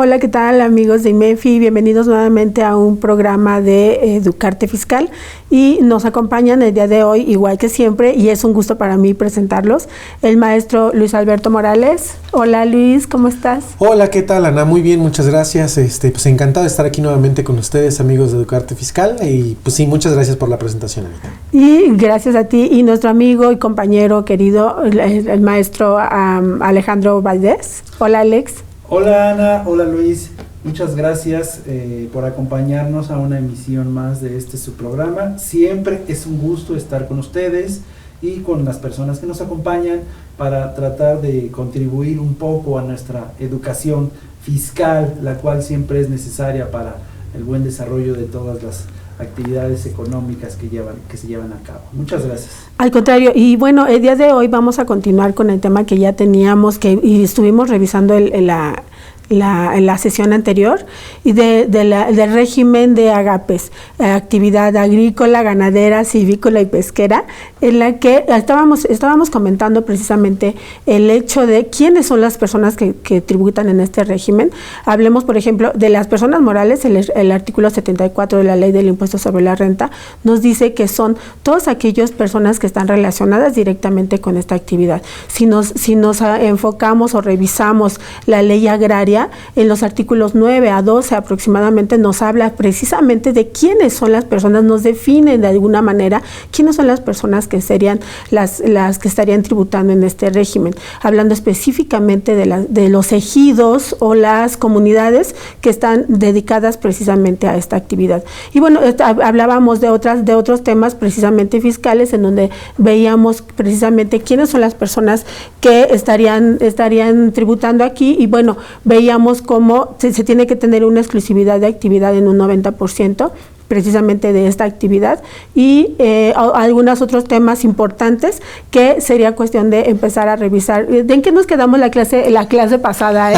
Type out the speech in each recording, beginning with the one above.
Hola, ¿qué tal amigos de IMEFI? Bienvenidos nuevamente a un programa de Educarte Fiscal y nos acompañan el día de hoy, igual que siempre, y es un gusto para mí presentarlos, el maestro Luis Alberto Morales. Hola Luis, ¿cómo estás? Hola, ¿qué tal Ana? Muy bien, muchas gracias. Pues encantado de estar aquí nuevamente con ustedes, amigos de Educarte Fiscal, y pues sí, muchas gracias por la presentación, Anita. Y gracias a ti y nuestro amigo y compañero querido, el maestro Alejandro Valdés. Hola Alex. Hola Ana, hola Luis, muchas gracias por acompañarnos a una emisión más de su programa. Siempre es un gusto estar con ustedes y con las personas que nos acompañan para tratar de contribuir un poco a nuestra educación fiscal, la cual siempre es necesaria para el buen desarrollo de todas las actividades económicas que se llevan a cabo. Muchas gracias. Al contrario, y bueno, el día de hoy vamos a continuar con el tema que ya teníamos y estuvimos revisando en la sesión anterior y del régimen de agapes, actividad agrícola, ganadera, silvícola y pesquera, en la que estábamos comentando precisamente el hecho de quiénes son las personas que tributan en este régimen. Hablemos, por ejemplo, de las personas morales. El artículo 74 de la Ley del Impuesto sobre la Renta nos dice que son todas aquellas personas que están relacionadas directamente con esta actividad. Si nos enfocamos o revisamos la ley agraria, en los artículos 9 a 12 aproximadamente nos habla precisamente de quiénes son las personas, nos definen de alguna manera quiénes son las personas que serían las que estarían tributando en este régimen, hablando específicamente de los ejidos o las comunidades que están dedicadas precisamente a esta actividad. Y bueno, hablábamos de otros temas precisamente fiscales, en donde veíamos precisamente quiénes son las personas que estarían tributando aquí, y bueno, veíamos cómo se tiene que tener una exclusividad de actividad en un 90%, precisamente de esta actividad, y algunos otros temas importantes que sería cuestión de empezar a revisar. ¿En qué nos quedamos la clase pasada?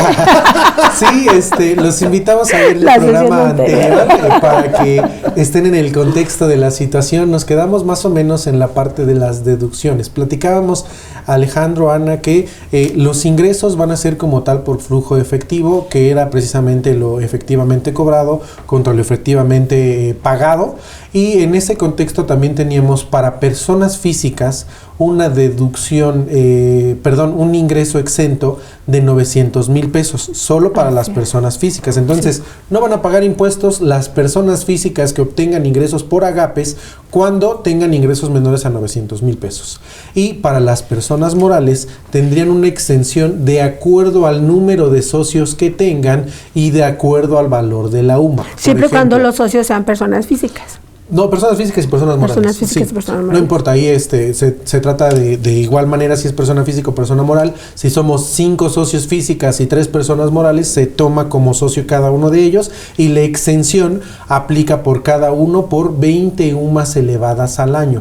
Sí, los invitamos a ver el programa anterior para que estén en el contexto de la situación. Nos quedamos más o menos en la parte de las deducciones. Platicábamos, Alejandro, Ana, que los ingresos van a ser como tal por flujo efectivo, que era precisamente lo efectivamente cobrado contra lo efectivamente pagado, y en ese contexto también teníamos para personas físicas una deducción, un ingreso exento de 900,000 pesos, solo para las personas físicas. Entonces, no van a pagar impuestos las personas físicas que obtengan ingresos por agapes cuando tengan ingresos menores a 900,000 pesos. Y para las personas morales tendrían una exención de acuerdo al número de socios que tengan y de acuerdo al valor de la UMA. Siempre cuando los socios sean personas físicas. No, personas físicas y personas morales. Personas físicas y personas morales. No importa, ahí se trata de igual manera si es persona física o persona moral. Si somos 5 socios físicas y 3 personas morales, se toma como socio cada uno de ellos, y la exención aplica por cada uno por 20 UMAs elevadas al año.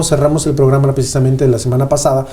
Cerramos el programa precisamente de la semana pasada,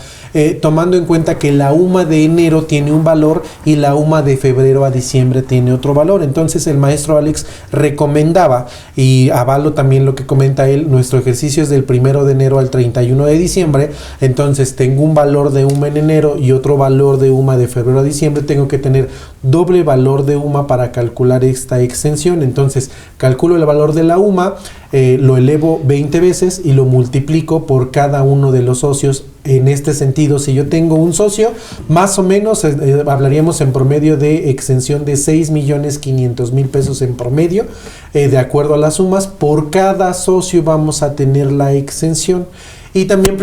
tomando en cuenta que la UMA de enero tiene un valor y la UMA de febrero a diciembre tiene otro valor. Entonces el maestro Alex recomendaba, y avalo también lo que comenta él, nuestro ejercicio es del 1 de enero al 31 de diciembre, entonces tengo un valor de UMA en enero y otro valor de UMA de febrero a diciembre, tengo que tener doble valor de UMA para calcular esta exención. Entonces calculo el valor de la UMA, lo elevo 20 veces y lo multiplico por cada uno de los socios. En este sentido, si yo tengo un socio, más o menos hablaríamos en promedio de exención de 6,500,000 pesos en promedio, de acuerdo a las sumas. Por cada socio vamos a tener la exención. Y también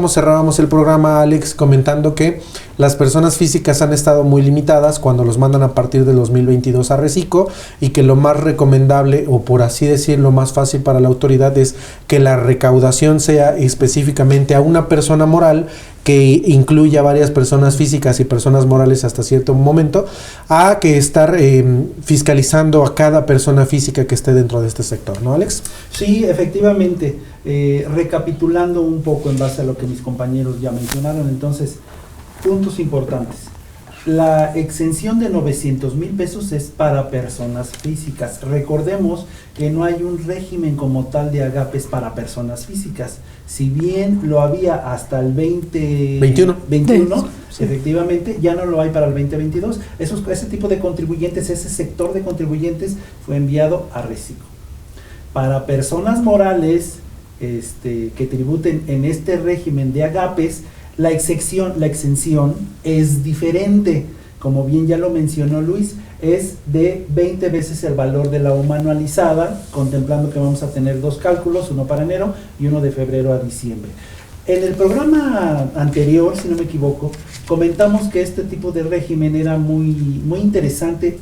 cerrábamos el programa, Alex, comentando que las personas físicas han estado muy limitadas cuando los mandan a partir del 2022 a Recico, y que lo más recomendable, o por así decirlo, más fácil para la autoridad, es que la recaudación sea específicamente a una persona moral, que incluya varias personas físicas y personas morales hasta cierto momento, a que estar fiscalizando a cada persona física que esté dentro de este sector, ¿no, Alex? Sí, efectivamente. Recapitulando un poco en base a lo que mis compañeros ya mencionaron, entonces, puntos importantes. La exención de 900,000 pesos es para personas físicas. Recordemos que no hay un régimen como tal de agapes para personas físicas. Si bien lo había hasta el 2021, sí. Efectivamente, ya no lo hay para el 2022. Ese tipo de contribuyentes, ese sector de contribuyentes fue enviado a reciclo. Para personas morales que tributen en este régimen de agapes, la exención es diferente. Como bien ya lo mencionó Luis, es de 20 veces el valor de la UMA anualizada, contemplando que vamos a tener 2 cálculos, uno para enero y uno de febrero a diciembre. En el programa anterior, si no me equivoco, comentamos que este tipo de régimen era muy, muy interesante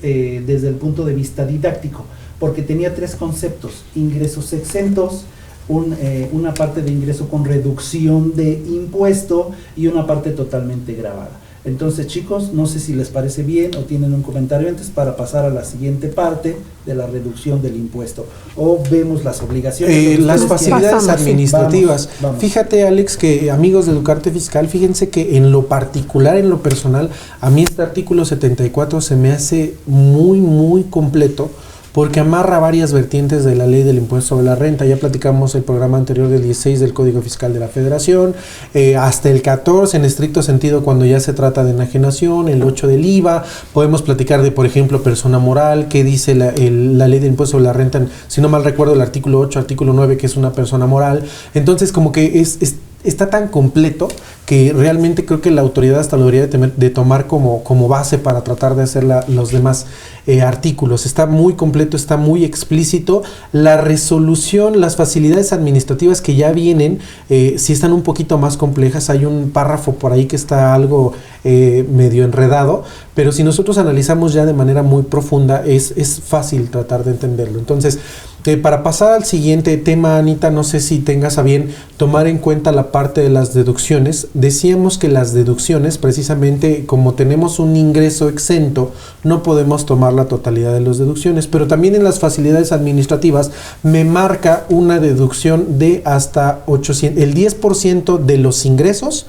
desde el punto de vista didáctico, porque tenía 3 conceptos: ingresos exentos, una parte de ingreso con reducción de impuesto y una parte totalmente gravada. Entonces, chicos, no sé si les parece bien o tienen un comentario antes para pasar a la siguiente parte de la reducción del impuesto, o vemos las obligaciones. Las facilidades administrativas. Vamos. Fíjate, Alex, que amigos de Educarte Fiscal, fíjense que en lo particular, en lo personal, a mí este artículo 74 se me hace muy, muy completo, porque amarra varias vertientes de la ley del impuesto sobre la renta. Ya platicamos el programa anterior del 16 del Código Fiscal de la Federación, hasta el 14 en estricto sentido cuando ya se trata de enajenación, el 8 del IVA. Podemos platicar de, por ejemplo, persona moral, que dice la ley del impuesto sobre la renta, si no mal recuerdo, el artículo 8, artículo 9, que es una persona moral. Entonces, como que está tan completo que realmente creo que la autoridad hasta lo debería de tomar como base para tratar de hacer los demás artículos. Está muy completo, está muy explícito. La resolución, las facilidades administrativas que ya vienen, sí están un poquito más complejas. Hay un párrafo por ahí que está algo medio enredado, pero si nosotros analizamos ya de manera muy profunda, es fácil tratar de entenderlo. Entonces, para pasar al siguiente tema, Anita, no sé si tengas a bien tomar en cuenta la parte de las deducciones. Decíamos que las deducciones, precisamente como tenemos un ingreso exento, no podemos tomar la totalidad de las deducciones, pero también en las facilidades administrativas me marca una deducción de hasta 800, el 10% de los ingresos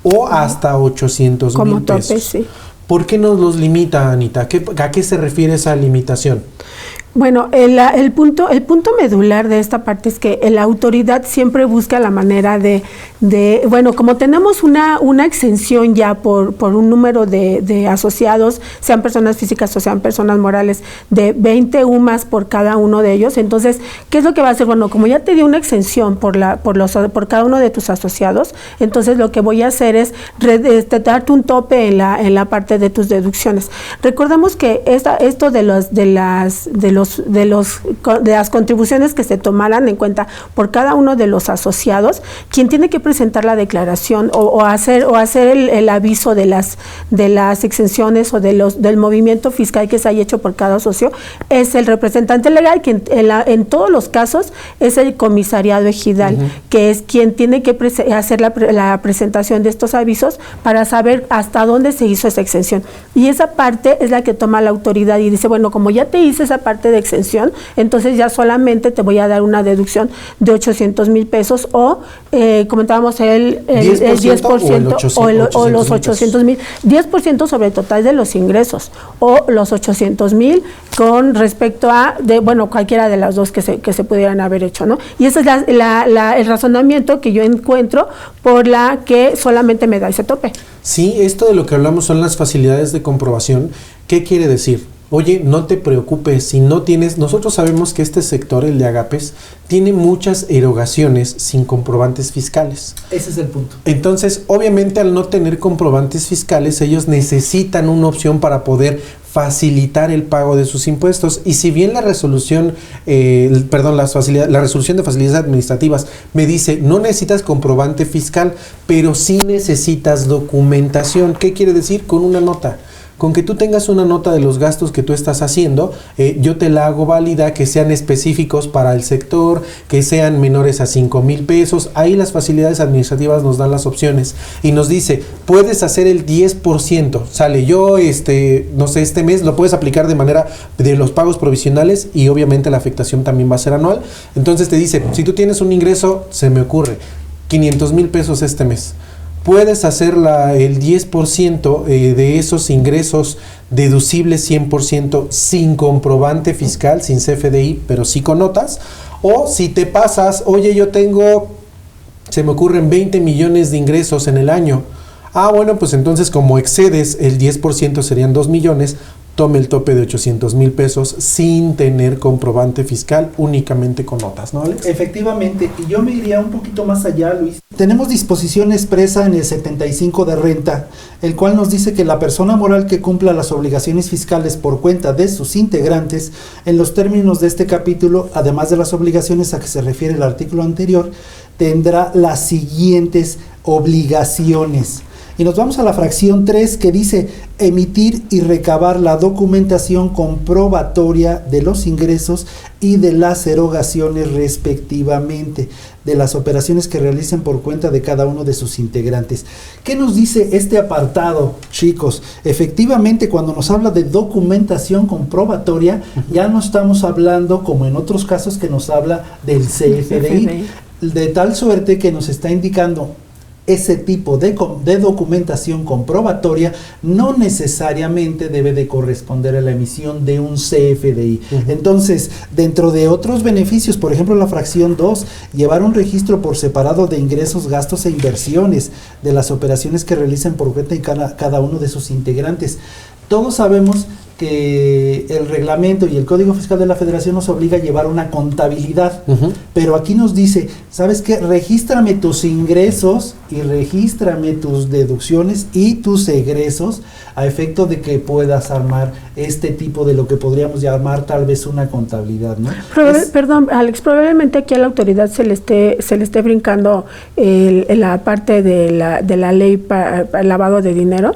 o hasta 800,000 pesos. Tope, sí. ¿Por qué nos los limita, Anita? ¿A qué se refiere esa limitación? Bueno, el punto medular de esta parte es que la autoridad siempre busca la manera de bueno, como tenemos una exención ya por un número de asociados, sean personas físicas o sean personas morales, de 20 UMAS por cada uno de ellos. Entonces, ¿qué es lo que va a hacer? Bueno, como ya te dio una exención por cada uno de tus asociados, entonces lo que voy a hacer es darte un tope en la parte de tus deducciones. Recordemos que esto de las contribuciones que se tomaran en cuenta por cada uno de los asociados, quien tiene que presentar la declaración o hacer el aviso de las exenciones o del movimiento fiscal que se haya hecho por cada socio es el representante legal, quien en todos los casos es el comisariado ejidal, que es quien tiene que hacer la presentación de estos avisos para saber hasta dónde se hizo esa exención. Y esa parte es la que toma la autoridad y dice, bueno, como ya te hice esa parte de exención, entonces ya solamente te voy a dar una deducción de 800,000 pesos o comentábamos el 10% o los 800,000, 10% sobre el total de los ingresos o los 800,000 con respecto a cualquiera de las dos que se pudieran haber hecho, ¿no? Y ese es el razonamiento que yo encuentro por la que solamente me da ese tope. Sí, esto de lo que hablamos son las facilidades de comprobación. ¿Qué quiere decir? Oye, no te preocupes, si no tienes, nosotros sabemos que este sector, el de agapes, tiene muchas erogaciones sin comprobantes fiscales. Ese es el punto. Entonces, obviamente al no tener comprobantes fiscales, ellos necesitan una opción para poder facilitar el pago de sus impuestos. Y si bien la resolución, la resolución de facilidades administrativas me dice, no necesitas comprobante fiscal, pero sí necesitas documentación. ¿Qué quiere decir? Con una nota. Con que tú tengas una nota de los gastos que tú estás haciendo, yo te la hago válida, que sean específicos para el sector, que sean menores a 5,000 pesos. Ahí las facilidades administrativas nos dan las opciones y nos dice, puedes hacer el 10%. Sale, yo no sé, este mes lo puedes aplicar de manera de los pagos provisionales y obviamente la afectación también va a ser anual. Entonces te dice, si tú tienes un ingreso, se me ocurre, 500,000 pesos este mes. puedes hacer el 10% de esos ingresos deducibles 100% sin comprobante fiscal, sin CFDI, pero sí con notas. O si te pasas, oye, yo tengo, se me ocurren 20 millones de ingresos en el año. Bueno, pues entonces como excedes el 10% serían 2 millones, tome el tope de 800,000 pesos sin tener comprobante fiscal, únicamente con notas, ¿no, Alex? Efectivamente, y yo me iría un poquito más allá, Luis. Tenemos disposición expresa en el 75 de renta, el cual nos dice que la persona moral que cumpla las obligaciones fiscales por cuenta de sus integrantes, en los términos de este capítulo, además de las obligaciones a que se refiere el artículo anterior, tendrá las siguientes obligaciones. Y nos vamos a la fracción 3 que dice emitir y recabar la documentación comprobatoria de los ingresos y de las erogaciones respectivamente, de las operaciones que realicen por cuenta de cada uno de sus integrantes. ¿Qué nos dice este apartado, chicos? Efectivamente, cuando nos habla de documentación comprobatoria, ya no estamos hablando, como en otros casos, que nos habla del CFDI, de tal suerte que nos está indicando ese tipo de documentación comprobatoria no necesariamente debe de corresponder a la emisión de un CFDI. Entonces, dentro de otros beneficios, por ejemplo, la fracción 2, llevar un registro por separado de ingresos, gastos e inversiones de las operaciones que realicen por cuenta de cada uno de sus integrantes. Todos sabemos que el reglamento y el Código Fiscal de la Federación nos obliga a llevar una contabilidad, pero aquí nos dice, ¿sabes qué? Regístrame tus ingresos y regístrame tus deducciones y tus egresos a efecto de que puedas armar este tipo de lo que podríamos llamar tal vez una contabilidad, ¿no? Perdón, Alex, probablemente aquí a la autoridad se le esté brincando la parte de la ley para el lavado de dinero,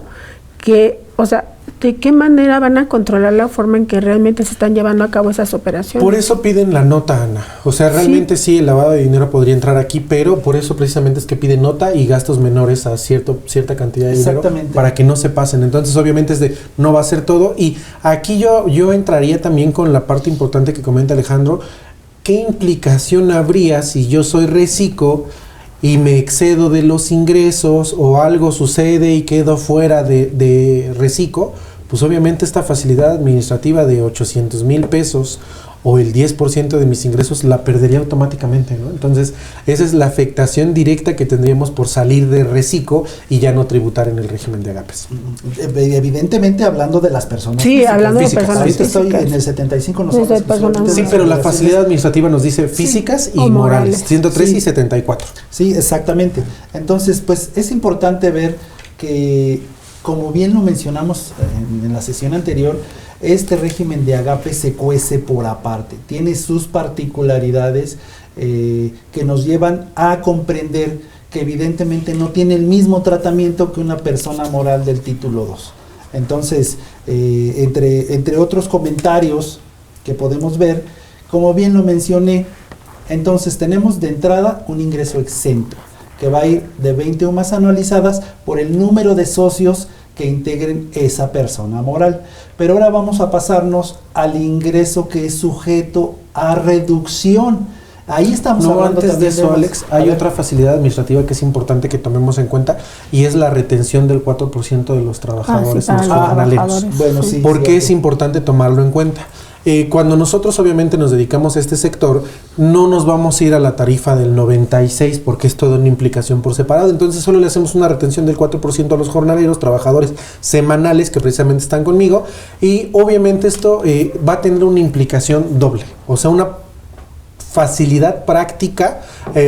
que, o sea, ¿de qué manera van a controlar la forma en que realmente se están llevando a cabo esas operaciones? Por eso piden la nota, Ana. O sea, realmente sí, el lavado de dinero podría entrar aquí, pero por eso precisamente es que piden nota y gastos menores a cierta cantidad de dinero para que no se pasen. Entonces, obviamente no va a ser todo. Y aquí yo entraría también con la parte importante que comenta Alejandro. ¿Qué implicación habría si yo soy reciclo y me excedo de los ingresos o algo sucede y quedo fuera de reciclo? Pues obviamente esta facilidad administrativa de 800,000 pesos o el 10% de mis ingresos la perdería automáticamente, ¿no? Entonces, esa es la afectación directa que tendríamos por salir de reciclo y ya no tributar en el régimen de agapes. Evidentemente hablando de las personas físicas. Hablando de personas ahorita físicas. Estoy en el 75 Sí, pero la facilidad administrativa nos dice físicas y morales, 103 y 74. Sí, exactamente. Entonces, pues es importante ver que, como bien lo mencionamos en la sesión anterior, este régimen de agape se cuece por aparte, tiene sus particularidades que nos llevan a comprender que evidentemente no tiene el mismo tratamiento que una persona moral del título 2. Entonces, entre otros comentarios que podemos ver, como bien lo mencioné, entonces tenemos de entrada un ingreso exento, que va a ir de 20 UMAS anualizadas por el número de socios que integren esa persona moral. Pero ahora vamos a pasarnos al ingreso que es sujeto a reducción. Ahí estamos hablando antes de eso, Alex, hay otra facilidad administrativa que es importante que tomemos en cuenta y es la retención del 4% de los trabajadores en los jornaleros. Bueno, sí, ¿Por qué es importante tomarlo en cuenta? Cuando nosotros obviamente nos dedicamos a este sector, no nos vamos a ir a la tarifa del 96 porque es toda una implicación por separado. Entonces solo le hacemos una retención del 4% a los jornaleros, trabajadores semanales que precisamente están conmigo, y obviamente esto va a tener una implicación doble, o sea, una facilidad práctica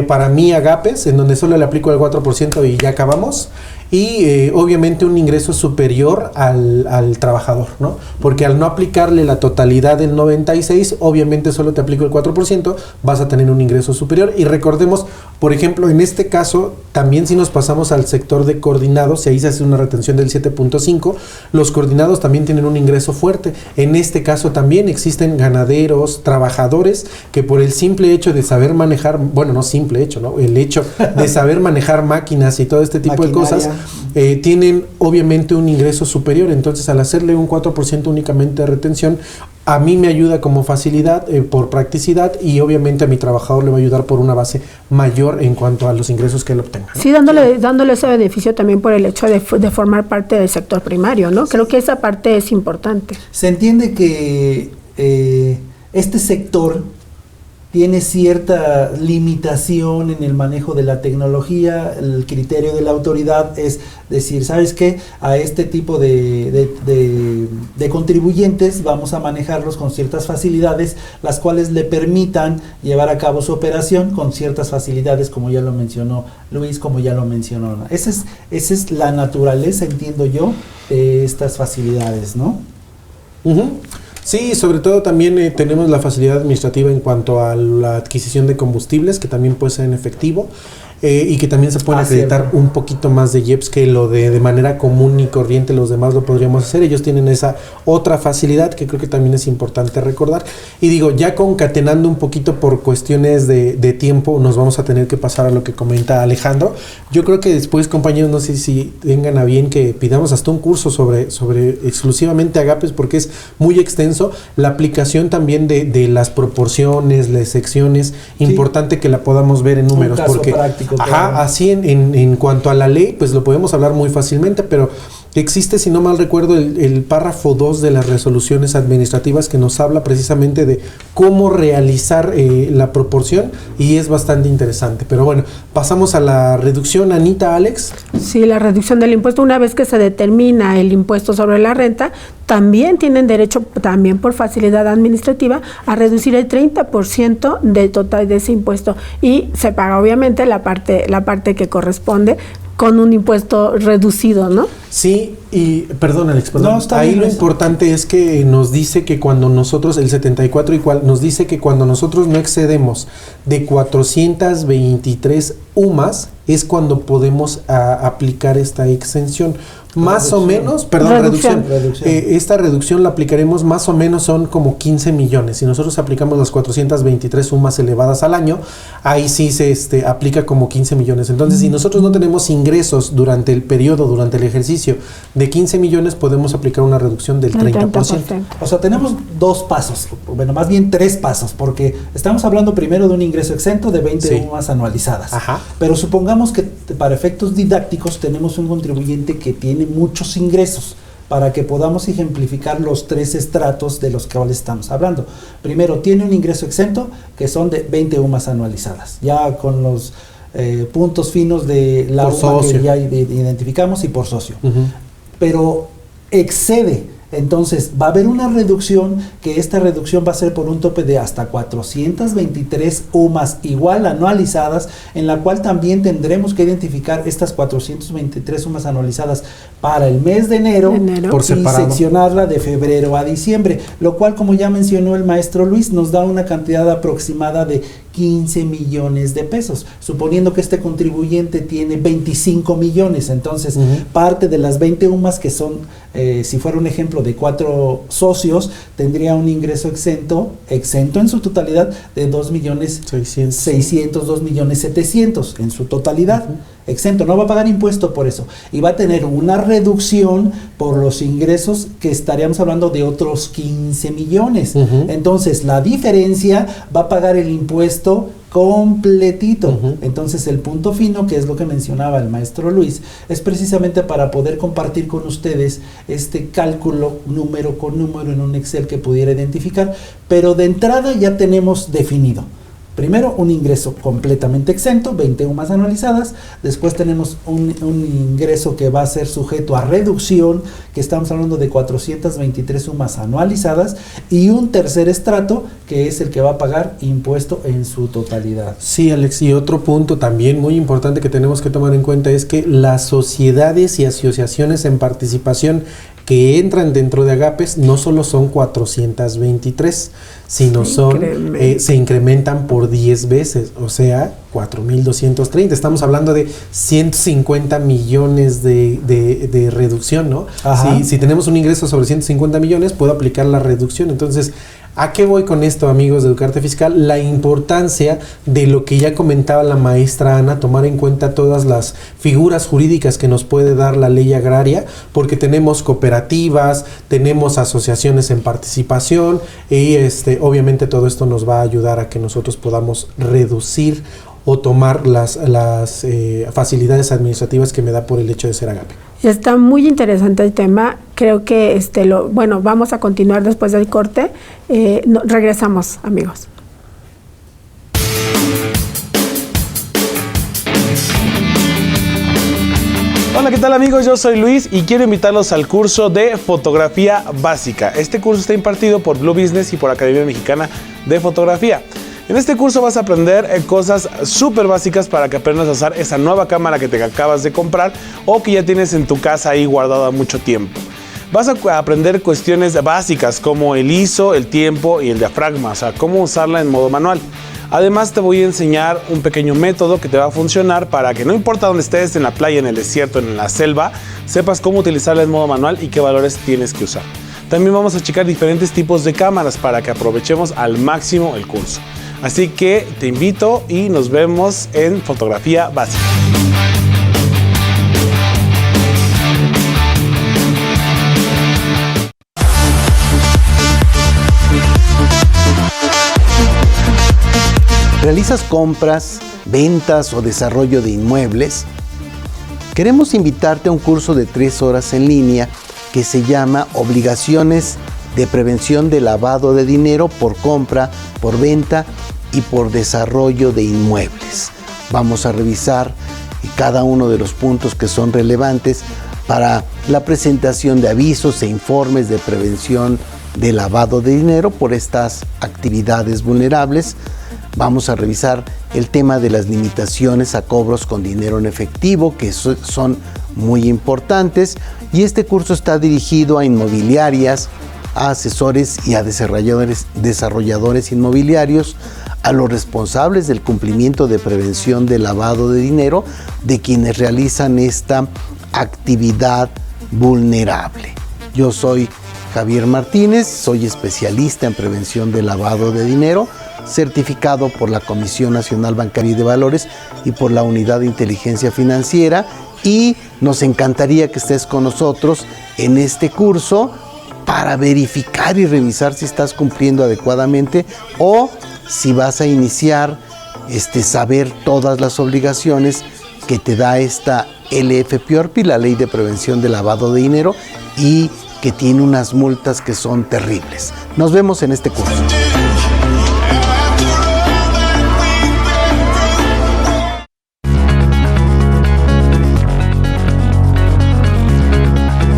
para mí agapes, en donde solo le aplico el 4% y ya acabamos. Y obviamente un ingreso superior al trabajador, ¿no? Porque al no aplicarle la totalidad del 96, obviamente solo te aplico el 4%, vas a tener un ingreso superior. Y recordemos, por ejemplo, en este caso, también si nos pasamos al sector de coordinados, y ahí se hace una retención del 7.5, los coordinados también tienen un ingreso fuerte. En este caso también existen ganaderos, trabajadores, que por el simple hecho de saber manejar, bueno, no simple hecho, ¿no? El hecho de saber manejar máquinas y todo este tipo de cosas, tienen obviamente un ingreso superior. Entonces, al hacerle un 4% únicamente de retención, a mí me ayuda como facilidad, por practicidad, y obviamente a mi trabajador le va a ayudar por una base mayor en cuanto a los ingresos que él obtenga, ¿no? Sí, dándole ese beneficio también por el hecho de formar parte del sector primario, ¿no? Sí. Creo que esa parte es importante. Se entiende que este sector tiene cierta limitación en el manejo de la tecnología. El criterio de la autoridad es decir, ¿sabes qué? A este tipo de contribuyentes vamos a manejarlos con ciertas facilidades, las cuales le permitan llevar a cabo su operación con ciertas facilidades, como ya lo mencionó Luis, como ya lo mencionó Ana. Esa es la naturaleza, entiendo yo, de estas facilidades, ¿no? Uh-huh. Sí, sobre todo también tenemos la facilidad administrativa en cuanto a la adquisición de combustibles, que también puede ser en efectivo, y que también se puede acreditar cierto. Un poquito más de IEPS que lo de manera común y corriente los demás lo podríamos hacer. Ellos tienen esa otra facilidad que creo que también es importante recordar. Y digo, ya concatenando un poquito por cuestiones de tiempo, nos vamos a tener que pasar a lo que comenta Alejandro. Yo creo que después, compañeros, no sé si tengan a bien que pidamos hasta un curso sobre exclusivamente Agapes, porque es muy extenso. La aplicación también de las proporciones, las secciones, sí. Importante que la podamos ver en números, porque práctico, ajá, así en cuanto a la ley, pues lo podemos hablar muy fácilmente, pero existe, si no mal recuerdo, el párrafo 2 de las resoluciones administrativas que nos habla precisamente de cómo realizar la proporción, y es bastante interesante. Pero bueno, pasamos a la reducción. Anita, Alex. Sí, la reducción del impuesto, una vez que se determina el impuesto sobre la renta, también tienen derecho, también por facilidad administrativa, a reducir el 30% del total de ese impuesto, y se paga obviamente la parte que corresponde con un impuesto reducido, ¿no? Sí, y perdón, Alex, perdón. No, ahí lo importante es que nos dice que cuando nosotros, el 74 igual, nos dice que cuando nosotros no excedemos de 423 UMAS, es cuando podemos aplicar esta exención. Más o menos, perdón, reducción. Esta reducción la aplicaremos más o menos, son como 15 millones. Si nosotros aplicamos las 423 sumas elevadas al año, ahí sí se aplica como 15 millones. Entonces, si nosotros no tenemos ingresos durante el periodo, durante el ejercicio de 15 millones, podemos aplicar una reducción del 30%. O sea, tenemos dos pasos, bueno, más bien tres pasos, porque estamos hablando primero de un ingreso exento de 20 UMAS anualizadas. Ajá. Pero supongamos que para efectos didácticos tenemos un contribuyente que tiene muchos ingresos, para que podamos ejemplificar los tres estratos de los cuales estamos hablando. Primero, tiene un ingreso exento que son de 20 UMAS anualizadas, ya con los puntos finos de la UMA que ya identificamos, y por socio. Uh-huh. Pero excede, entonces va a haber una reducción, que esta reducción va a ser por un tope de hasta 423 UMAS igual anualizadas, en la cual también tendremos que identificar estas 423 UMAS anualizadas para el mes de enero por separado, y seccionarla de febrero a diciembre, lo cual, como ya mencionó el maestro Luis, nos da una cantidad aproximada de 15 millones de pesos, suponiendo que este contribuyente tiene 25 millones, entonces parte de las 20 UMAS que son, si fuera un ejemplo de 4 socios, tendría un ingreso exento en su totalidad de 2.600.200.700.000 en su totalidad. Exento, no va a pagar impuesto por eso, y va a tener una reducción por los ingresos que estaríamos hablando de otros 15 millones. Entonces la diferencia va a pagar el impuesto completito. Entonces el punto fino, que es lo que mencionaba el maestro Luis, es precisamente para poder compartir con ustedes este cálculo número con número en un Excel que pudiera identificar, pero de entrada ya tenemos definido. Primero, un ingreso completamente exento, 20 UMAS anualizadas. Después tenemos un ingreso que va a ser sujeto a reducción, que estamos hablando de 423 UMAS anualizadas. Y un tercer estrato, que es el que va a pagar impuesto en su totalidad. Sí, Alex, y otro punto también muy importante que tenemos que tomar en cuenta es que las sociedades y asociaciones en participación que entran dentro de Agapes no solo son 423, sino se incrementan por 10 veces, o sea, 4.230. Estamos hablando de 150 millones de reducción, ¿no? Si tenemos un ingreso sobre 150 millones, puedo aplicar la reducción. Entonces, ¿A qué voy con esto, amigos de Educarte Fiscal? La importancia de lo que ya comentaba la maestra Ana, tomar en cuenta todas las figuras jurídicas que nos puede dar la ley agraria, porque tenemos cooperativas, tenemos asociaciones en participación y obviamente todo esto nos va a ayudar a que nosotros podamos reducir o tomar las facilidades administrativas que me da por el hecho de ser agape. Está muy interesante el tema. Creo que vamos a continuar después del corte. Regresamos, amigos. Hola, ¿qué tal, amigos? Yo soy Luis y quiero invitarlos al curso de Fotografía Básica. Este curso está impartido por Blue Business y por Academia Mexicana de Fotografía. En este curso vas a aprender cosas súper básicas para que aprendas a usar esa nueva cámara que te acabas de comprar o que ya tienes en tu casa ahí guardada mucho tiempo. Vas a aprender cuestiones básicas como el ISO, el tiempo y el diafragma, o sea, cómo usarla en modo manual. Además te voy a enseñar un pequeño método que te va a funcionar para que no importa dónde estés, en la playa, en el desierto, en la selva, sepas cómo utilizarla en modo manual y qué valores tienes que usar. También vamos a checar diferentes tipos de cámaras para que aprovechemos al máximo el curso. Así que te invito y nos vemos en Fotografía Básica. ¿Realizas compras, ventas o desarrollo de inmuebles? Queremos invitarte a un curso de 3 horas en línea que se llama Obligaciones de Prevención de Lavado de Dinero por compra, por venta y por desarrollo de inmuebles. Vamos a revisar cada uno de los puntos que son relevantes para la presentación de avisos e informes de prevención de lavado de dinero por estas actividades vulnerables. Vamos a revisar el tema de las limitaciones a cobros con dinero en efectivo, que son muy importantes, y este curso está dirigido a inmobiliarias, a asesores y a desarrolladores inmobiliarios, a los responsables del cumplimiento de prevención de lavado de dinero de quienes realizan esta actividad vulnerable. Yo soy Javier Martínez, soy especialista en prevención de lavado de dinero, certificado por la Comisión Nacional Bancaria y de Valores y por la Unidad de Inteligencia Financiera, y nos encantaría que estés con nosotros en este curso para verificar y revisar si estás cumpliendo adecuadamente o si vas a iniciar saber todas las obligaciones que te da esta LFPORPI, la Ley de Prevención de Lavado de Dinero, y que tiene unas multas que son terribles. Nos vemos en este curso.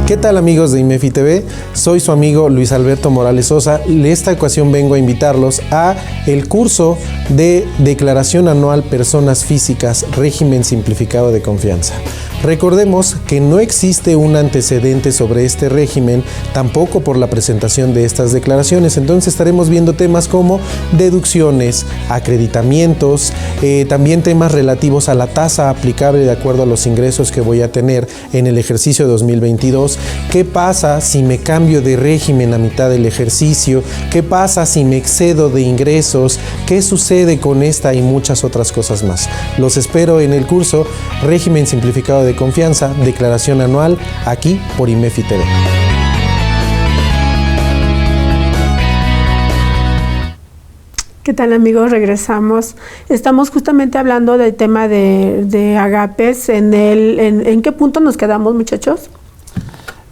¿Qué tal, amigos de IMEFI TV? Soy su amigo Luis Alberto Morales Sosa. En esta ocasión vengo a invitarlos a el curso de Declaración Anual Personas Físicas, Régimen Simplificado de Confianza. Recordemos que no existe un antecedente sobre este régimen, tampoco por la presentación de estas declaraciones. Entonces estaremos viendo temas como deducciones, acreditamientos, también temas relativos a la tasa aplicable de acuerdo a los ingresos que voy a tener en el ejercicio 2022. ¿Qué pasa si me cambio de régimen a mitad del ejercicio? ¿Qué pasa si me excedo de ingresos? ¿Qué sucede con esta y muchas otras cosas más? Los espero en el curso Régimen Simplificado de Confianza, Declaración Anual, aquí por IMEFI TV. ¿Qué tal, amigos? Regresamos. Estamos justamente hablando del tema de agapes. ¿En qué punto nos quedamos, muchachos?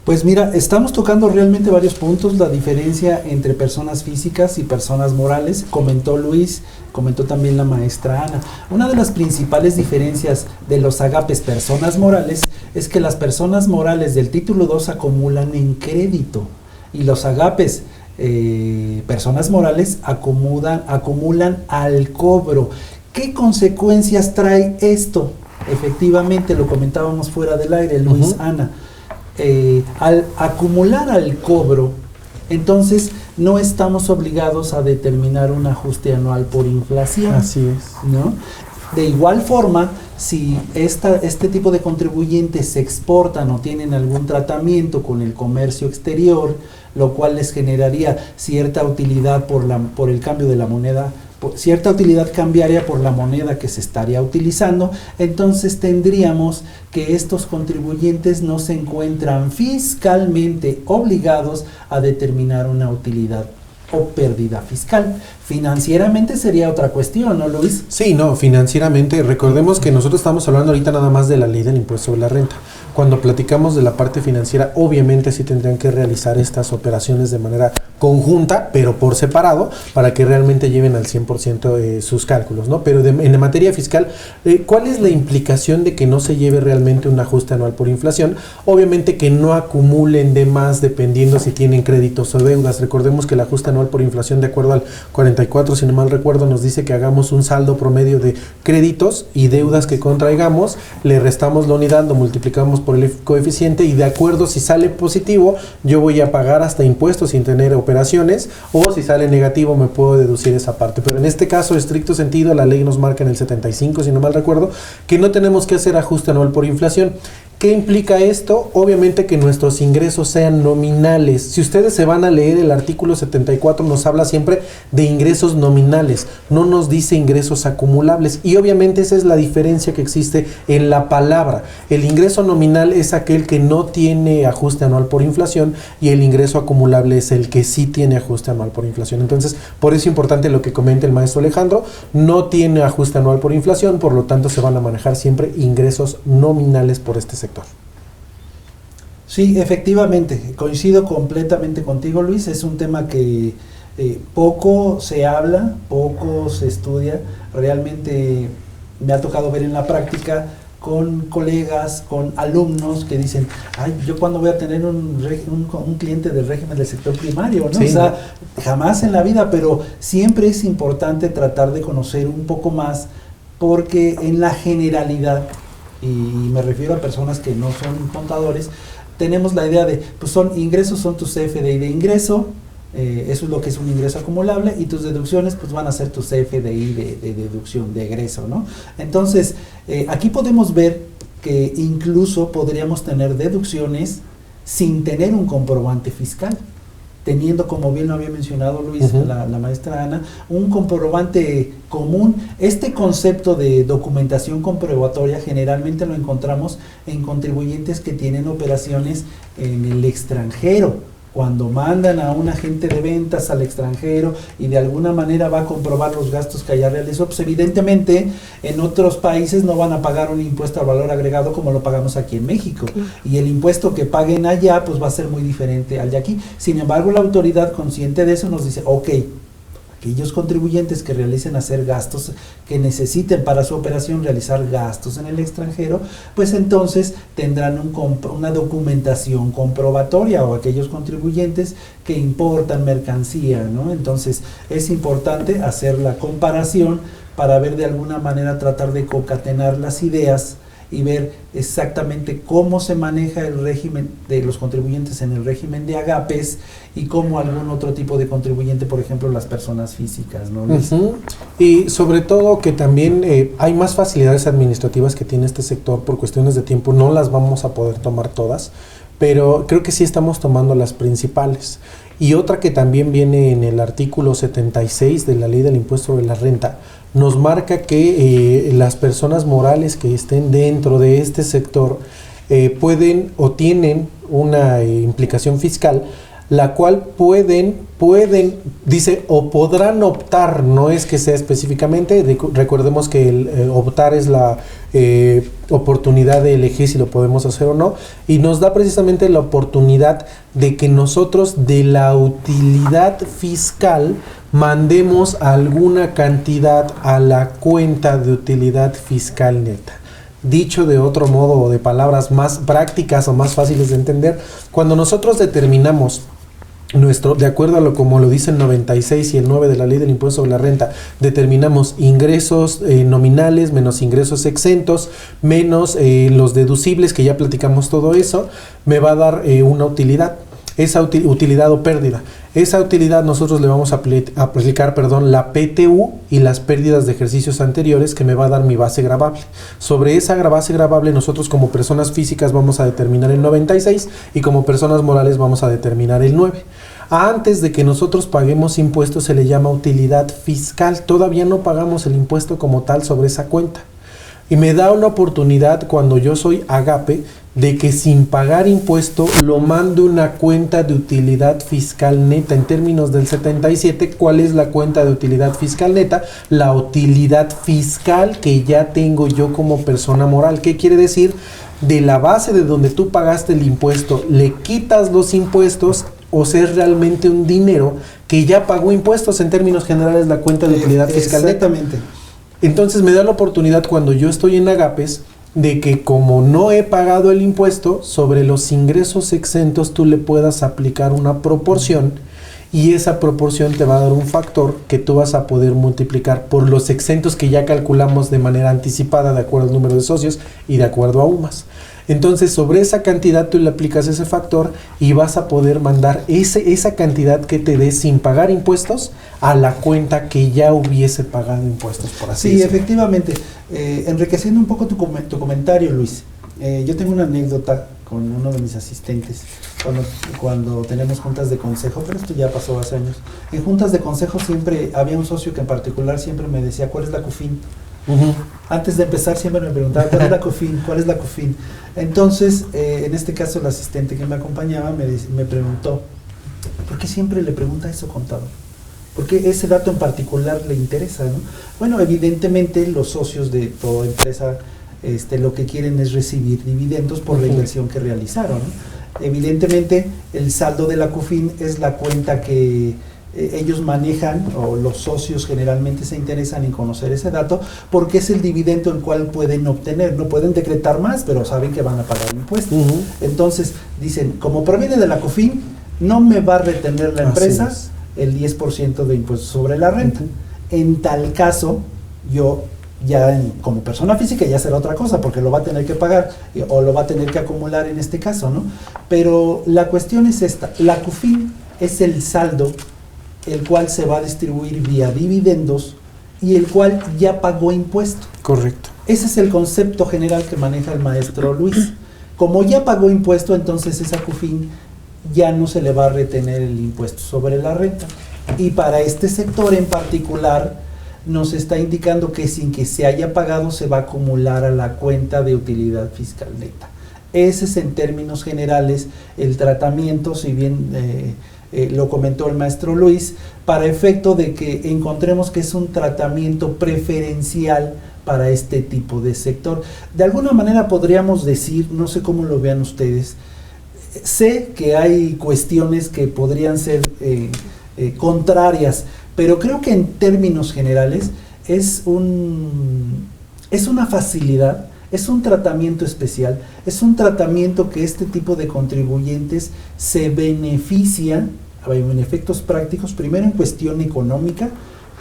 Pues mira, estamos tocando realmente varios puntos, la diferencia entre personas físicas y personas morales, comentó Luis, comentó también la maestra Ana. Una de las principales diferencias de los agapes personas morales es que las personas morales del título 2 acumulan en crédito y los agapes personas morales acumulan al cobro. ¿Qué consecuencias trae esto? Efectivamente, lo comentábamos fuera del aire, Luis, Ana. Al acumular al cobro, entonces no estamos obligados a determinar un ajuste anual por inflación. Así es. ¿No? De igual forma, si este tipo de contribuyentes se exportan o tienen algún tratamiento con el comercio exterior, lo cual les generaría cierta utilidad por el cambio de la moneda, cierta utilidad cambiaria por la moneda que se estaría utilizando, entonces tendríamos que estos contribuyentes no se encuentran fiscalmente obligados a determinar una utilidad o pérdida fiscal. Financieramente sería otra cuestión, ¿no, Luis? Sí, no, financieramente, recordemos que nosotros estamos hablando ahorita nada más de la ley del impuesto sobre la renta. Cuando platicamos de la parte financiera, obviamente sí tendrían que realizar estas operaciones de manera conjunta, pero por separado, para que realmente lleven al 100% sus cálculos, ¿no? Pero en materia fiscal, ¿cuál es la implicación de que no se lleve realmente un ajuste anual por inflación? Obviamente que no acumulen de más dependiendo si tienen créditos o deudas. Recordemos que el ajuste anual por inflación, de acuerdo al 44, si no mal recuerdo, nos dice que hagamos un saldo promedio de créditos y deudas que contraigamos, le restamos la unidad, lo multiplicamos por el coeficiente y de acuerdo si sale positivo, yo voy a pagar hasta impuestos sin tener operaciones, o si sale negativo me puedo deducir esa parte. Pero en este caso, estricto sentido, la ley nos marca en el 75, si no mal recuerdo, que no tenemos que hacer ajuste anual por inflación. ¿Qué implica esto? Obviamente que nuestros ingresos sean nominales. Si ustedes se van a leer el artículo 74, nos habla siempre de ingresos nominales, no nos dice ingresos acumulables. Y obviamente esa es la diferencia que existe en la palabra. El ingreso nominal es aquel que no tiene ajuste anual por inflación y el ingreso acumulable es el que sí tiene ajuste anual por inflación. Entonces, por eso es importante lo que comenta el maestro Alejandro, no tiene ajuste anual por inflación, por lo tanto se van a manejar siempre ingresos nominales por este sector. Sí, efectivamente, coincido completamente contigo, Luis. Es un tema que poco se habla, poco se estudia. Realmente me ha tocado ver en la práctica con colegas, con alumnos que dicen, ay, yo cuándo voy a tener un cliente del régimen del sector primario, ¿no? Sí, o sea, jamás en la vida, pero siempre es importante tratar de conocer un poco más, porque en la generalidad, y me refiero a personas que no son contadores, tenemos la idea de, pues son ingresos, son tus CFDI de ingreso, eso es lo que es un ingreso acumulable, y tus deducciones pues van a ser tu CFDI de deducción, de egreso, ¿no? Entonces, aquí podemos ver que incluso podríamos tener deducciones sin tener un comprobante fiscal, teniendo, como bien lo había mencionado Luis, la maestra Ana, un comprobante común. Este concepto de documentación comprobatoria generalmente lo encontramos en contribuyentes que tienen operaciones en el extranjero, cuando mandan a un agente de ventas al extranjero y de alguna manera va a comprobar los gastos que haya realizado, pues evidentemente en otros países no van a pagar un impuesto al valor agregado como lo pagamos aquí en México, y el impuesto que paguen allá pues va a ser muy diferente al de aquí. Sin embargo, la autoridad, consciente de eso, nos dice, ok, aquellos contribuyentes que realicen hacer gastos, que necesiten para su operación realizar gastos en el extranjero, pues entonces tendrán una documentación comprobatoria, o aquellos contribuyentes que importan mercancía, ¿no? Entonces es importante hacer la comparación para ver de alguna manera, tratar de concatenar las ideas y ver exactamente cómo se maneja el régimen de los contribuyentes en el régimen de agapes y cómo algún otro tipo de contribuyente, por ejemplo las personas físicas, ¿no, Luis? Y sobre todo que también hay más facilidades administrativas que tiene este sector por cuestiones de tiempo, no las vamos a poder tomar todas, pero creo que sí estamos tomando las principales. Y otra que también viene en el artículo 76 de la ley del impuesto sobre la renta, nos marca que las personas morales que estén dentro de este sector pueden o tienen una implicación fiscal, la cual pueden, dice, o podrán optar, no es que sea específicamente, recordemos que el optar es la oportunidad de elegir si lo podemos hacer o no, y nos da precisamente la oportunidad de que nosotros de la utilidad fiscal mandemos alguna cantidad a la cuenta de utilidad fiscal neta. Dicho de otro modo, o de palabras más prácticas o más fáciles de entender, cuando nosotros determinamos de acuerdo a lo como lo dice el 96 y el 9 de la ley del impuesto sobre la renta, determinamos ingresos nominales menos ingresos exentos menos los deducibles, que ya platicamos todo eso, me va a dar una utilidad. esa utilidad o pérdida. Esa utilidad nosotros le vamos a aplicar la PTU y las pérdidas de ejercicios anteriores que me va a dar mi base gravable. Sobre esa base gravable nosotros como personas físicas vamos a determinar el 96 y como personas morales vamos a determinar el 9. Antes de que nosotros paguemos impuestos se le llama utilidad fiscal. Todavía no pagamos el impuesto como tal sobre esa cuenta. Y me da una oportunidad cuando yo soy Agape de que sin pagar impuesto lo mando una cuenta de utilidad fiscal neta. En términos del 77, ¿cuál es la cuenta de utilidad fiscal neta? La utilidad fiscal que ya tengo yo como persona moral. ¿Qué quiere decir? De la base de donde tú pagaste el impuesto, le quitas los impuestos, o sea, es realmente un dinero que ya pagó impuestos. En términos generales, la cuenta de utilidad fiscal neta. Exactamente. Entonces me da la oportunidad cuando yo estoy en Agapes de que como no he pagado el impuesto, sobre los ingresos exentos tú le puedas aplicar una proporción y esa proporción te va a dar un factor que tú vas a poder multiplicar por los exentos que ya calculamos de manera anticipada de acuerdo al número de socios y de acuerdo a UMAS. Entonces sobre esa cantidad tú le aplicas ese factor y vas a poder mandar esa cantidad que te dé sin pagar impuestos a la cuenta que ya hubiese pagado impuestos, por así decirlo. Sí, efectivamente. Enriqueciendo un poco tu comentario, Luis. Yo tengo una anécdota con uno de mis asistentes cuando tenemos juntas de consejo, pero esto ya pasó hace años. En juntas de consejo siempre había un socio que en particular siempre me decía, ¿cuál es la CUFIN? Antes de empezar siempre me preguntaba, ¿cuál es la CUFIN? ¿Cuál es la CUFIN? Entonces, en este caso el asistente que me acompañaba me preguntó, ¿por qué siempre le pregunta eso, contador? ¿Por qué ese dato en particular le interesa, no? Bueno, evidentemente los socios de toda empresa lo que quieren es recibir dividendos por la inversión que realizaron, ¿no? Evidentemente el saldo de la CUFIN es la cuenta que ellos manejan, o los socios generalmente se interesan en conocer ese dato porque es el dividendo el cual pueden obtener. No pueden decretar más, pero saben que van a pagar impuestos. Entonces dicen, como proviene de la CUFIN, no me va a retener la empresa el 10% de impuestos sobre la renta. En tal caso, yo ya como persona física ya será otra cosa, porque lo va a tener que pagar o lo va a tener que acumular en este caso, ¿no? Pero la cuestión es esta: la CUFIN es el saldo el cual se va a distribuir vía dividendos y el cual ya pagó impuesto. Correcto. Ese es el concepto general que maneja el maestro Luis. Como ya pagó impuesto, entonces esa CUFIN ya no se le va a retener el impuesto sobre la renta. Y para este sector en particular nos está indicando que sin que se haya pagado se va a acumular a la cuenta de utilidad fiscal neta. Ese es en términos generales el tratamiento, si bien lo comentó el maestro Luis, para efecto de que encontremos que es un tratamiento preferencial para este tipo de sector. De alguna manera podríamos decir, no sé cómo lo vean ustedes, sé que hay cuestiones que podrían ser contrarias, pero creo que en términos generales es una facilidad, es un tratamiento especial, es un tratamiento que este tipo de contribuyentes se benefician en efectos prácticos, primero en cuestión económica,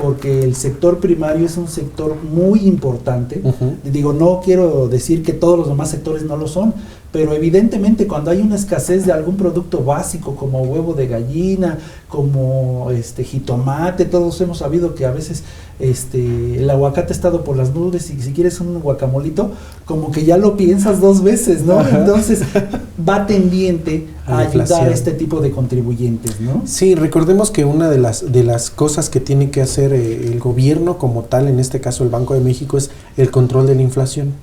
porque el sector primario es un sector muy importante. Digo, no quiero decir que todos los demás sectores no lo son, pero evidentemente cuando hay una escasez de algún producto básico como huevo de gallina, como jitomate, todos hemos sabido que a veces el aguacate ha estado por las nubes y si quieres un guacamolito, como que ya lo piensas dos veces, ¿no? Entonces va tendiente a ayudar a este tipo de contribuyentes, ¿no? Sí, recordemos que una de las cosas que tiene que hacer el gobierno como tal, en este caso el Banco de México, es el control de la inflación.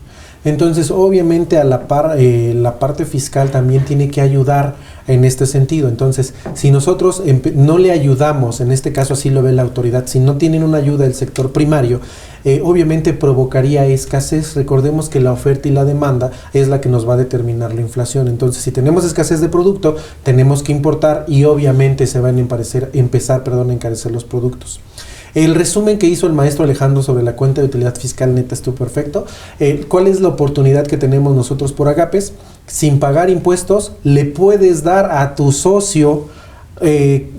Entonces, obviamente, a la par, la parte fiscal también tiene que ayudar en este sentido. Entonces, si nosotros no le ayudamos, en este caso así lo ve la autoridad, si no tienen una ayuda del sector primario, obviamente provocaría escasez. Recordemos que la oferta y la demanda es la que nos va a determinar la inflación. Entonces, si tenemos escasez de producto, tenemos que importar y obviamente se van a empezar a encarecer los productos. El resumen que hizo el maestro Alejandro sobre la cuenta de utilidad fiscal neta estuvo perfecto. ¿Cuál es la oportunidad que tenemos nosotros por Agapes? Sin pagar impuestos, le puedes dar a tu socio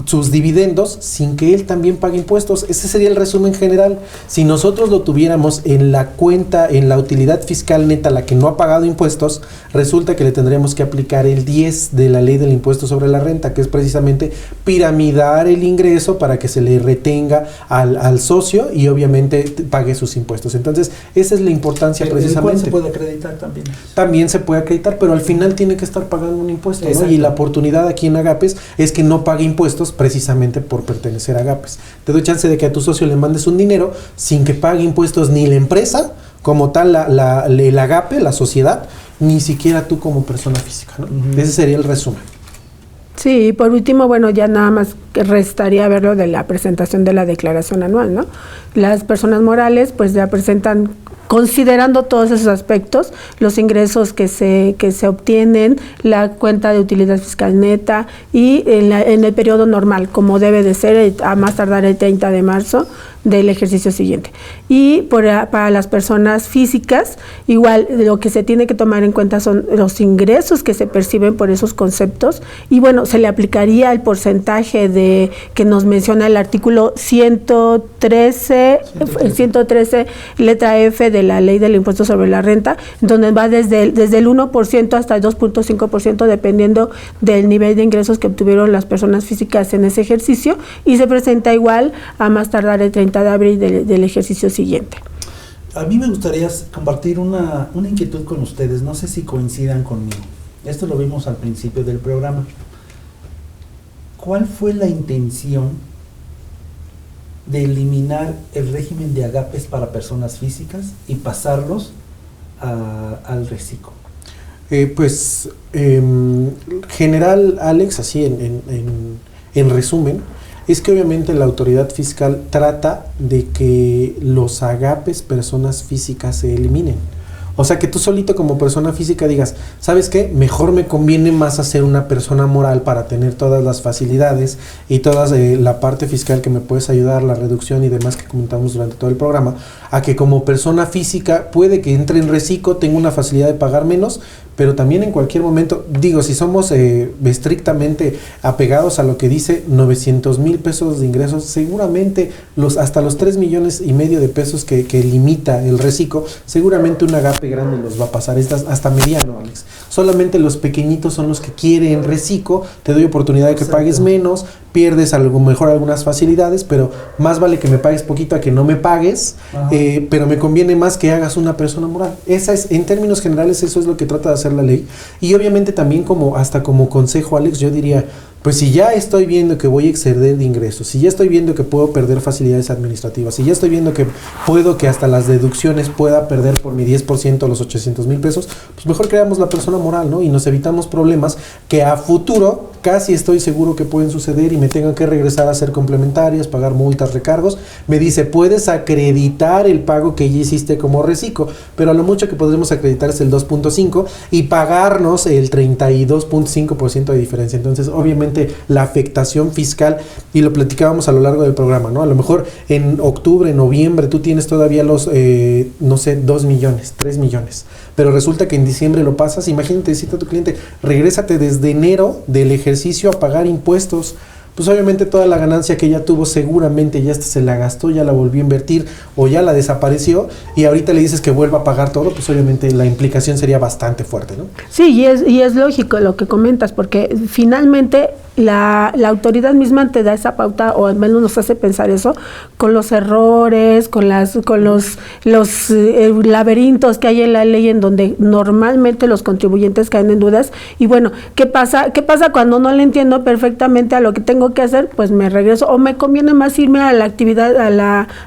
sus dividendos sin que él también pague impuestos. Ese sería el resumen general. Si nosotros lo tuviéramos en la cuenta, en la utilidad fiscal neta, la que no ha pagado impuestos, resulta que le tendríamos que aplicar el 10 de la ley del impuesto sobre la renta, que es precisamente piramidar el ingreso para que se le retenga al socio y obviamente pague sus impuestos. Entonces, esa es la importancia precisamente. ¿Se puede acreditar también? También se puede acreditar, pero al final tiene que estar pagando un impuesto, ¿no? Y la oportunidad aquí en Agapes es que no pague impuestos precisamente por pertenecer a Agapes. Te doy chance de que a tu socio le mandes un dinero sin que pague impuestos ni la empresa como tal, el Agape, la sociedad, ni siquiera tú como persona física, ¿no? Ese sería el resumen. Sí, por último, bueno, ya nada más que restaría ver lo de la presentación de la declaración anual, ¿no? Las personas morales pues ya presentan, considerando todos esos aspectos, los ingresos que se obtienen, la cuenta de utilidad fiscal neta y en el periodo normal, como debe de ser, a más tardar el 30 de marzo del ejercicio siguiente. Y para las personas físicas, igual lo que se tiene que tomar en cuenta son los ingresos que se perciben por esos conceptos y bueno, se le aplicaría el porcentaje de que nos menciona el artículo 113 letra F de la ley del impuesto sobre la renta, donde va desde el 1% hasta el 2.5% dependiendo del nivel de ingresos que obtuvieron las personas físicas en ese ejercicio y se presenta igual a más tardar el 30 de abril del ejercicio siguiente. A mí me gustaría compartir una inquietud con ustedes, no sé si coincidan conmigo. Esto lo vimos al principio del programa. ¿Cuál fue la intención de eliminar el régimen de agapes para personas físicas y pasarlos al reciclo? General, Alex, así en resumen, es que obviamente la autoridad fiscal trata de que los agapes personas físicas se eliminen. O sea, que tú solito como persona física digas, ¿sabes qué? Mejor me conviene más hacer una persona moral para tener todas las facilidades y toda la parte fiscal que me puedes ayudar, la reducción y demás que comentamos durante todo el programa, a que como persona física puede que entre en reciclo, tenga una facilidad de pagar menos, pero también en cualquier momento, digo, si somos estrictamente apegados a lo que dice 900,000 pesos de ingresos, seguramente hasta los 3,5 millones de pesos que limita el reciclo, seguramente un agape grande los va a pasar, hasta mediano, Alex. Solamente los pequeñitos son los que quieren reciclo, te doy oportunidad de que pagues menos, pierdes a lo mejor algunas facilidades, pero más vale que me pagues poquito a que no me pagues, pero me conviene más que hagas una persona moral. Esa es, en términos generales, eso es lo que trata de hacer la ley. Y obviamente también como consejo, Alex, yo diría, pues si ya estoy viendo que voy a exceder de ingresos, si ya estoy viendo que puedo perder facilidades administrativas, si ya estoy viendo que puedo que hasta las deducciones pueda perder por mi 10% los 800,000 pesos, pues mejor creamos la persona moral, ¿no? Y nos evitamos problemas que a futuro casi estoy seguro que pueden suceder y me tengan que regresar a hacer complementarias, pagar multas, recargos. Me dice, puedes acreditar el pago que ya hiciste como reciclo, pero a lo mucho que podremos acreditar es el 2.5 y pagarnos el 32.5% de diferencia. Entonces, obviamente, la afectación fiscal, y lo platicábamos a lo largo del programa, ¿no? A lo mejor en octubre, noviembre, tú tienes todavía los, 2 millones, 3 millones, pero resulta que en diciembre lo pasas. Imagínate, decirte a tu cliente, regrésate desde enero del ejercicio a pagar impuestos. Pues obviamente toda la ganancia que ella tuvo seguramente ya se la gastó, ya la volvió a invertir o ya la desapareció, y ahorita le dices que vuelva a pagar todo, pues obviamente la implicación sería bastante fuerte, ¿no? Sí, y es lógico lo que comentas, porque finalmente la autoridad misma te da esa pauta, o al menos nos hace pensar eso, con los errores, con los laberintos que hay en la ley, en donde normalmente los contribuyentes caen en dudas. Y bueno, ¿qué pasa cuando no le entiendo perfectamente a lo que tengo que hacer? Pues me regreso, o me conviene más irme a la actividad,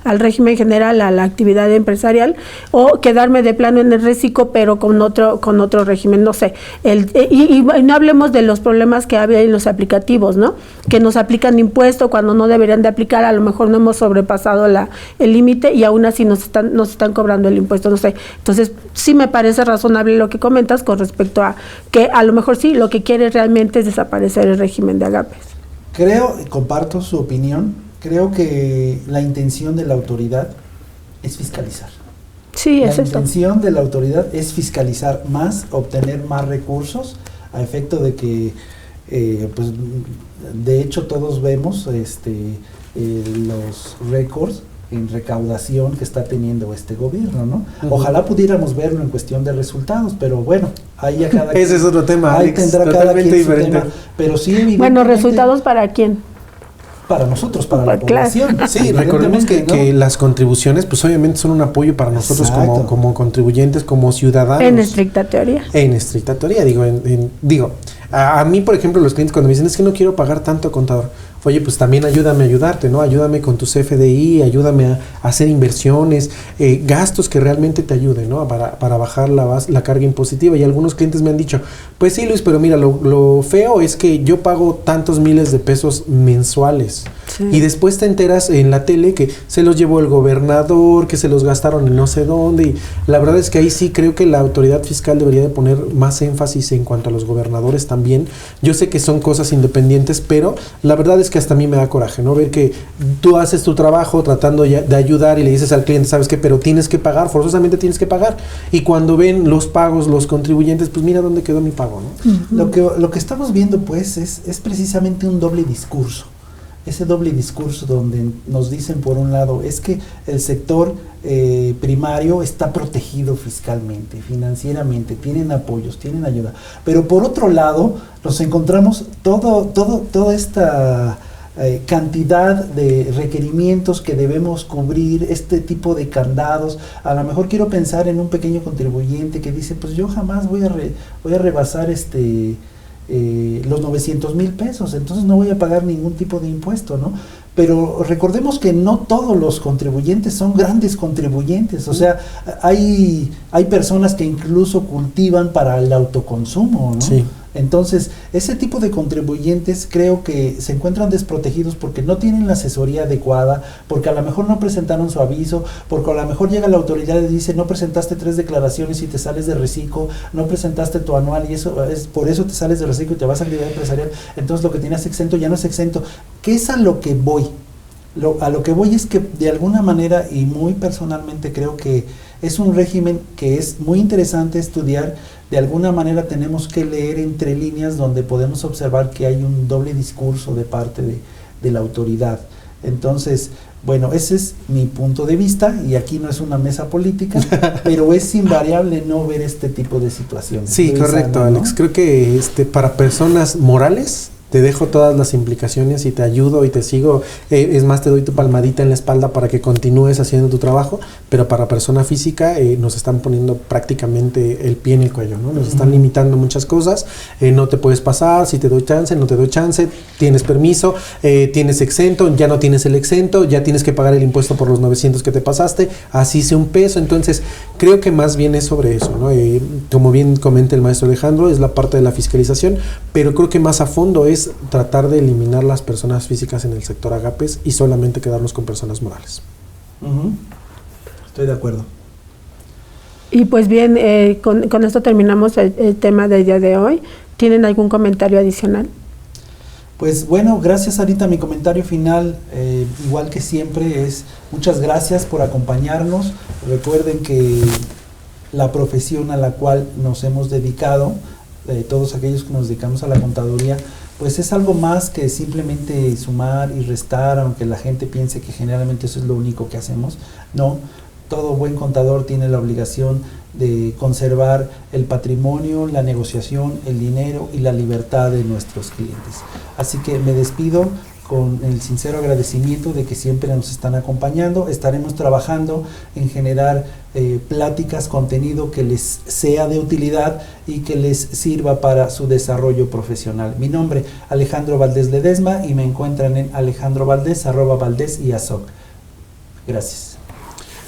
al régimen general, a la actividad empresarial, o quedarme de plano en el reciclo, pero con otro régimen, no sé. Y no hablemos de los problemas que había en los aplicativos, ¿no? Que nos aplican impuesto cuando no deberían de aplicar, a lo mejor no hemos sobrepasado el límite y aún así nos están cobrando el impuesto, no sé. Entonces, sí me parece razonable lo que comentas con respecto a que a lo mejor sí, lo que quiere realmente es desaparecer el régimen de agapes. Comparto su opinión, creo que la intención de la autoridad es fiscalizar. Sí, es La esto. intención de la autoridad es fiscalizar más, obtener más recursos, a efecto de que pues de hecho todos vemos los récords en recaudación que está teniendo este gobierno, ¿no? Ojalá pudiéramos verlo en cuestión de resultados, pero bueno, ahí ya cada Ese es otro tema, ahí Alex, tendrá cada totalmente quien su diferente. tema, pero sí evidentemente Bueno, ¿resultados para quién? para nosotros, para la Claro. población. Sí, recordemos que las contribuciones pues obviamente son un apoyo para nosotros Exacto. como contribuyentes, como ciudadanos. En estricta teoría. En estricta teoría, digo, a mí, por ejemplo, los clientes cuando me dicen, es que no quiero pagar tanto, contador. Oye, pues también ayúdame a ayudarte, ¿no? Ayúdame con tu CFDI, ayúdame a hacer inversiones, gastos que realmente te ayuden, ¿no? Para bajar la carga impositiva. Y algunos clientes me han dicho, pues sí, Luis, pero mira, lo feo es que yo pago tantos miles de pesos mensuales. Sí. Y después te enteras en la tele que se los llevó el gobernador, que se los gastaron en no sé dónde. Y la verdad es que ahí sí creo que la autoridad fiscal debería de poner más énfasis en cuanto a los gobernadores también. Yo sé que son cosas independientes, pero la verdad es que hasta a mí me da coraje, ¿no? Ver que tú haces tu trabajo tratando de ayudar y le dices al cliente, ¿sabes qué? Pero tienes que pagar, forzosamente tienes que pagar. Y cuando ven los pagos, los contribuyentes, pues mira dónde quedó mi pago, ¿no? Lo que estamos viendo, pues, es precisamente un doble discurso. Ese doble discurso donde nos dicen, por un lado, es que el sector primario está protegido fiscalmente, financieramente, tienen apoyos, tienen ayuda. Pero por otro lado, nos encontramos toda esta cantidad de requerimientos que debemos cubrir, este tipo de candados. A lo mejor quiero pensar en un pequeño contribuyente que dice, pues yo jamás voy a rebasar los 900,000 pesos, entonces no voy a pagar ningún tipo de impuesto, ¿no? Pero recordemos que no todos los contribuyentes son grandes contribuyentes, o sea, hay personas que incluso cultivan para el autoconsumo, ¿no? Sí. Entonces, ese tipo de contribuyentes creo que se encuentran desprotegidos porque no tienen la asesoría adecuada, porque a lo mejor no presentaron su aviso, porque a lo mejor llega la autoridad y dice, no presentaste 3 declaraciones y te sales de reciclo, no presentaste tu anual y eso es por eso te sales de reciclo y te vas a actividad empresarial, entonces lo que tenías exento ya no es exento. ¿Qué es a lo que voy? A lo que voy es que de alguna manera, y muy personalmente creo que es un régimen que es muy interesante estudiar. De alguna manera tenemos que leer entre líneas donde podemos observar que hay un doble discurso de parte de la autoridad. Entonces, bueno, ese es mi punto de vista y aquí no es una mesa política, pero es invariable no ver este tipo de situaciones. Sí, Muy correcto, sano, ¿no? Alex. Creo que para personas morales te dejo todas las implicaciones y te ayudo y te sigo, es más, te doy tu palmadita en la espalda para que continúes haciendo tu trabajo, pero para persona física nos están poniendo prácticamente el pie en el cuello, ¿no? Nos están limitando muchas cosas, no te puedes pasar, si te doy chance, no te doy chance, tienes permiso, tienes exento, ya no tienes el exento, ya tienes que pagar el impuesto por los 900 que te pasaste, así sea un peso. Entonces creo que más bien es sobre eso, ¿no? Como bien comenta el maestro Alejandro, es la parte de la fiscalización, pero creo que más a fondo es tratar de eliminar las personas físicas en el sector Agapes y solamente quedarnos con personas morales. Estoy de acuerdo. Y pues bien, con esto terminamos el tema del día de hoy. ¿Tienen algún comentario adicional? Pues bueno, gracias Sarita. Mi comentario final, igual que siempre, es muchas gracias por acompañarnos. Recuerden que la profesión a la cual nos hemos dedicado, todos aquellos que nos dedicamos a la contaduría, pues es algo más que simplemente sumar y restar, aunque la gente piense que generalmente eso es lo único que hacemos. No, todo buen contador tiene la obligación de conservar el patrimonio, la negociación, el dinero y la libertad de nuestros clientes. Así que me despido con el sincero agradecimiento de que siempre nos están acompañando. Estaremos trabajando en generar pláticas, contenido que les sea de utilidad y que les sirva para su desarrollo profesional. Mi nombre, Alejandro Valdés Ledesma, y me encuentran en Alejandro Valdés, @Valdés y Azoc. Gracias.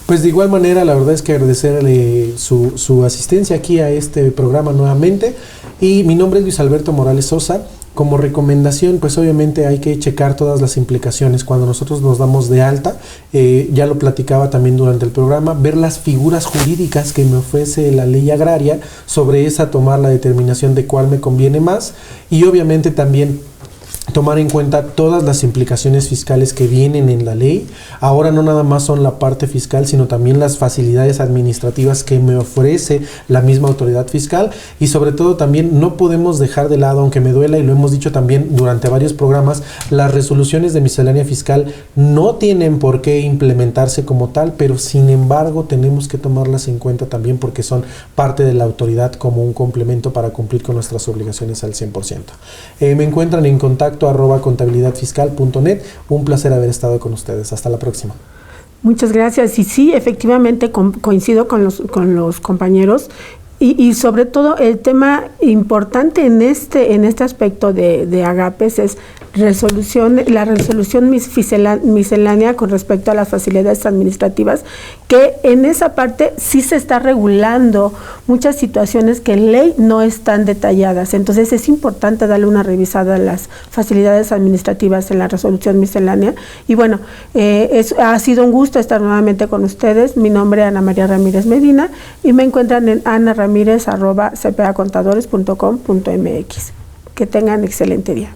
Pues de igual manera, la verdad es que agradecerle su asistencia aquí a este programa nuevamente. Y mi nombre es Luis Alberto Morales Sosa. Como recomendación, pues obviamente hay que checar todas las implicaciones cuando nosotros nos damos de alta. Ya lo platicaba también durante el programa, ver las figuras jurídicas que me ofrece la ley agraria, sobre esa tomar la determinación de cuál me conviene más. Y obviamente también tomar en cuenta todas las implicaciones fiscales que vienen en la ley. Ahora no nada más son la parte fiscal, sino también las facilidades administrativas que me ofrece la misma autoridad fiscal, y sobre todo también no podemos dejar de lado, aunque me duela y lo hemos dicho también durante varios programas, las resoluciones de miscelánea fiscal no tienen por qué implementarse como tal, pero sin embargo tenemos que tomarlas en cuenta también porque son parte de la autoridad como un complemento para cumplir con nuestras obligaciones al 100%. Me encuentran en contacto @contabilidadfiscal.net. Un placer haber estado con ustedes. Hasta la próxima. Muchas gracias. Y sí, efectivamente coincido con los compañeros. Y sobre todo el tema importante en este aspecto de Agapes es la resolución miscelánea con respecto a las facilidades administrativas, que en esa parte sí se está regulando muchas situaciones que en ley no están detalladas. Entonces es importante darle una revisada a las facilidades administrativas en la resolución miscelánea. Y bueno, ha sido un gusto estar nuevamente con ustedes. Mi nombre es Ana María Ramírez Medina y me encuentran en anaramírez@cpacontadores.com.mx. Que tengan excelente día.